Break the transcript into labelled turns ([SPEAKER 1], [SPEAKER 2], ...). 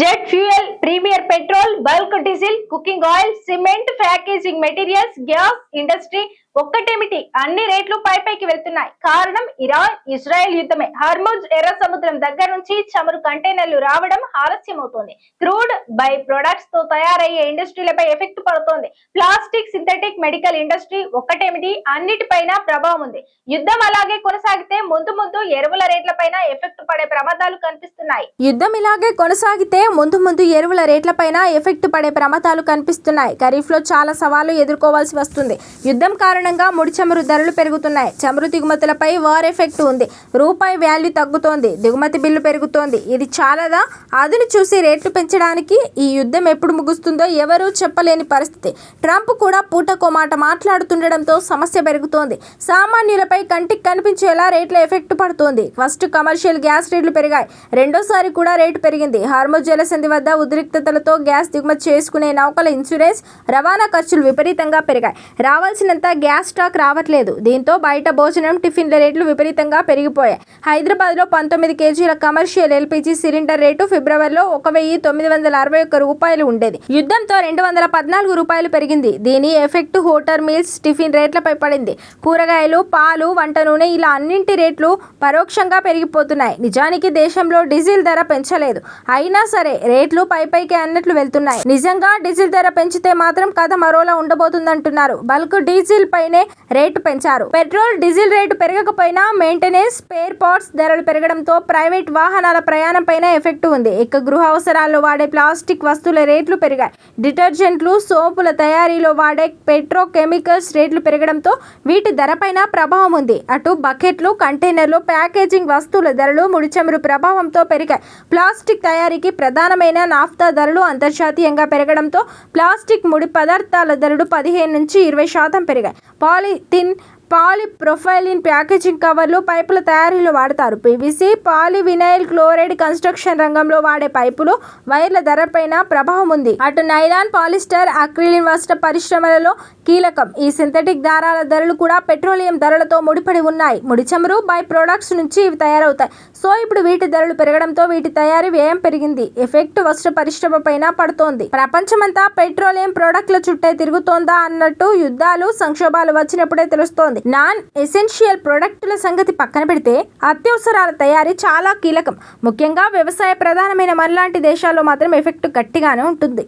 [SPEAKER 1] Jet fuel, premier petrol, bulk diesel, cooking oil, cement, packaging materials, gas industry ఒక్కటేమిటి అన్ని రేట్లు పైకి వెళ్తున్నాయి. కారణం ఇరాన్ ఇజ్రాయెల్ యుద్ధమే. హార్ముజ్ ఎర్ర సముద్రం దగ్గర నుంచి చమురు కంటైనర్లు రావడం ఆలస్యమవుతోంది. క్రూడ్ బై ప్రొడక్ట్స్ తో తయారయ్యే ఇండస్ట్రీలపై ఎఫెక్ట్ పడుతోంది. ప్లాస్టిక్, సింథటిక్, మెడికల్ ఇండస్ట్రీ ఒక్కటేమిటి అన్నిటిపైన ప్రభావం ఉంది. యుద్ధం అలాగే కొనసాగితే ముందు ముందు ఎరువుల రేట్లపైన ఎఫెక్ట్ పడే ప్రమాదాలు కనిపిస్తున్నాయి.
[SPEAKER 2] ఎరువుల రేట్లపైన ఎఫెక్ట్ పడే ప్రమాదాలు కనిపిస్తున్నాయి. ఖరీఫ్ లో చాలా సవాళ్లు ఎదుర్కోవాల్సి వస్తుంది. యుద్ధం కారణంగా ముడి చమురు ధరలు పెరుగుతున్నాయి. చమురు దిగుమతులపై వార్ ఎఫెక్ట్ ఉంది. రూపాయి వాల్యూ తగ్గుతోంది. దిగుమతి బిల్లు పెరుగుతోంది. ఇది చాలాదా? అదును చూసి రేట్లు పెంచడానికి ఈ యుద్ధం ఎప్పుడు ముగుస్తుందో ఎవరూ చెప్పలేని పరిస్థితి. ట్రంప్ కూడా పూటకో మాట మాట్లాడుతుండడంతో సమస్య పెరుగుతోంది. సామాన్యులపై కంటికి కనిపించేలా రేట్ల ఎఫెక్ట్ పడుతోంది. ఫస్ట్ కమర్షియల్ గ్యాస్ రేట్లు పెరిగాయి. రెండోసారి కూడా రేటు పెరిగింది. హార్ముజ్ జలసంధి వద్ద ఉద్రిక్తతలతో గ్యాస్ దిగుమతి చేసుకునే నౌకల ఇన్సూరెన్స్, రవాణా ఖర్చులు విపరీతంగా పెరిగాయి. రావాల్సినంత గ్యాస్ స్టాక్ రావట్లేదు. దీంతో బయట భోజనం, టిఫిన్ల రేట్లు విపరీతంగా పెరిగిపోయాయి. హైదరాబాద్లో 19 కేజీల కమర్షియల్ ఎల్పీజీ సిలిండర్ రేటు ఫిబ్రవరిలో 1961 రూపాయలు ఉండేది. యుద్ధంతో 214 రూపాయలు పెరిగింది. దీని ఎఫెక్ట్ హోటల్, మీల్స్, టిఫిన్ రేట్లపై పడింది. కూరగాయలు, పాలు, వంట నూనె ఇలా అన్నింటి రేట్లు పరోక్షంగా పెరిగిపోతున్నాయి. నిజానికి దేశంలో డీజిల్ ధర పెంచలేదు. అయినా సరే రేట్లు పైకి అన్నట్లు వెళ్తున్నాయి. నిజంగా డీజిల్ ధర పెంచితే మాత్రం కథ మరోలా ఉండబోతుందంటున్నారు. బల్క్ డీజిల్ పైనే రేటు పెంచారు. పెట్రోల్, డీజిల్ రేటు పెరగకపోయినా మెయింటెనెన్స్, స్పేర్ పార్ట్స్ ధరలు పెరగడంతో ప్రైవేట్ వాహనాల ప్రయాణం పైన ఎఫెక్ట్ ఉంది. ఇక గృహ అవసరాల్లో వాడే ప్లాస్టిక్ వస్తువుల రేట్లు పెరిగాయి. డిటర్జెంట్లు, సోపుల తయారీలో వాడే పెట్రోకెమికల్స్ రేట్లు పెరగడంతో వీటి ధరపైన ప్రభావం ఉంది. అటు బకెట్లు, కంటైనర్లు, ప్యాకేజింగ్ వస్తువుల ధరలు ముడి చమురు ప్రభావంతో పెరిగాయి. ప్లాస్టిక్ తయారీకి ప్రధానమైన నాఫ్తా ధరలు అంతర్జాతీయంగా పెరగడంతో ప్లాస్టిక్ ముడి పదార్థాల ధరలు 15 నుంచి 20% పెరిగాయి. పాలిథిన్, పాలిప్రొఫైలిన్ ప్యాకేజింగ్ కవర్లు, పైపుల తయారీలో వాడతారు. పీవీసీ, పాలివినైల్ క్లోరైడ్ కన్స్ట్రక్షన్ రంగంలో వాడే పైపులు, వైర్ల ధరపైన ప్రభావం ఉంది. అటు నైలాన్, పాలిస్టర్, అక్రిలిన్ వస్త్ర పరిశ్రమలలో కీలకం. ఈ సింథటిక్ దారాల ధరలు కూడా పెట్రోలియం ధరలతో ముడిపడి ఉన్నాయి. ముడి చమురు, బై ప్రొడక్ట్స్ నుంచి ఇవి తయారవుతాయి. సో ఇప్పుడు వీటి ధరలు పెరగడంతో వీటి తయారీ వ్యయం పెరిగింది. ఎఫెక్ట్ వస్త్ర పరిశ్రమ పైన పడుతోంది. ప్రపంచమంతా పెట్రోలియం ప్రొడక్ట్ల చుట్టే తిరుగుతోందా అన్నట్టు యుద్ధాలు, సంక్షోభాలు వచ్చినప్పుడే తెలుస్తోంది. నాన్ ఎసెన్షియల్ ప్రొడక్టుల సంగతి పక్కన పెడితే అత్యవసరాల తయారీ చాలా కీలకం. ముఖ్యంగా వ్యవసాయ ప్రధానమైన మనలాంటి దేశాల్లో మాత్రం ఎఫెక్ట్ గట్టిగానే ఉంటుంది.